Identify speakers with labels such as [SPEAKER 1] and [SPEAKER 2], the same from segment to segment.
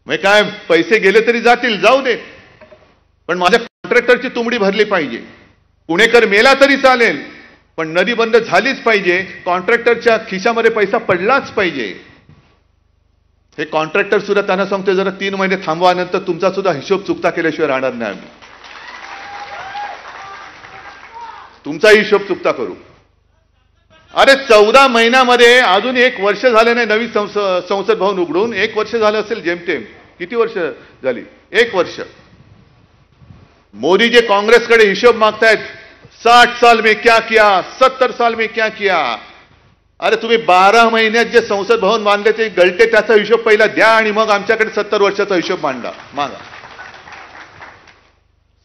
[SPEAKER 1] म्हणजे काय पैसे गेले तरी जातील, जाऊ दे, पण माझ्या कॉन्ट्रॅक्टरची तुंबडी भरली पाहिजे. पुणेकर मेला तरी चालेल, पण नदी बंद झालीच पाहिजे, कॉन्ट्रॅक्टरच्या खिशामध्ये पैसा पडलाच पाहिजे. हे कॉन्ट्रॅक्टर सुद्धा त्यांना सांगतो, जरा 3 महिने थांबवा, नंतर तुमचा सुद्धा हिशोब चुकता केल्याशिवाय राहणार नाही आम्ही. तुमचा हिशोब चुकता करू. अरे 14 महिन्यामध्ये अजून 1 वर्ष झाले नाही नवी संसद भवन उघडून. 1 वर्ष झालं असेल जेमतेम. किती वर्ष झाली? 1 वर्ष. मोदी जे काँग्रेसकडे हिशोब मागतायत, 60 साल में क्या किया, 70 साल में क्या किया. अरे तुम्ही 12 महिन्यात जे संसद भवन बांधले ते गळते, त्याचा हिशोब पहिला द्या आणि मग आमच्याकडे 70 वर्षाचा हिशोब मागा.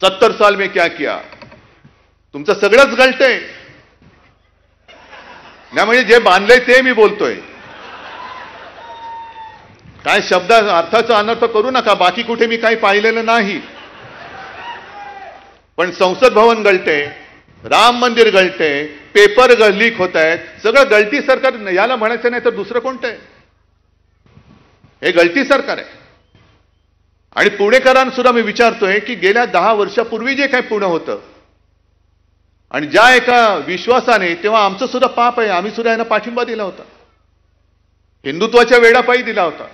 [SPEAKER 1] 70 साल में क्या किया. तुमचं सगळंच गळतंय ना. म्हणजे जे बांधलंय ते मी बोलतोय. काय शब्द अर्थाचा अनर्थ करू नका. बाकी कुठे मी काही पाहिलेलं नाही. पण संसद भवन गळते, राम मंदिर गळते, पेपर लीक होत आहेत. सगळं गळती सरकार. याला म्हणायचं नाही तर दुसरं कोणतं आहे? हे गळती सरकार आहे. आणि पुणेकरांना सुद्धा मी विचारतोय की गेल्या 10 वर्षापूर्वी जे काही पुणे होतं आणि ज्या एका विश्वासाने, तेव्हा आमचं सुद्धा पाप आहे, आम्ही सुद्धा यांना पाठिंबा दिला होता, हिंदुत्वाच्या वेडापायी दिला होता.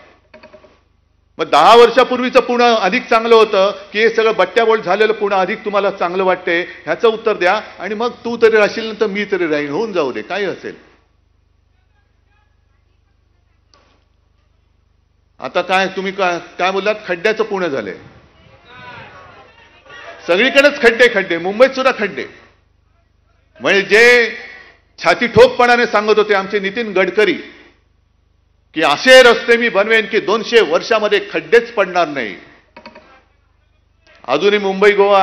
[SPEAKER 1] मग 10 वर्षापूर्वीचं पुणे अधिक चांगलं होतं की हे सगळं बट्ट्याबोळ झालेलं पुणे अधिक तुम्हाला चांगलं वाटते? ह्याचं उत्तर द्या. आणि मग तू तरी राहशील तर मी तरी राहीन, होऊन जाऊ दे, काही असेल. आता काय तुम्ही काय बोललात? खड्ड्याचं पुणे झालंय. सगळीकडेच खड्डे खड्डे, मुंबईत सुद्धा खड्डे. म्हणजे जे छाती ठोकपणाने सांगत होते आमचे नितीन गडकरी की असे रस्ते मी बनवेन की 200 वर्षामध्ये खड्डेच पडणार नाही, अजूनही मुंबई गोवा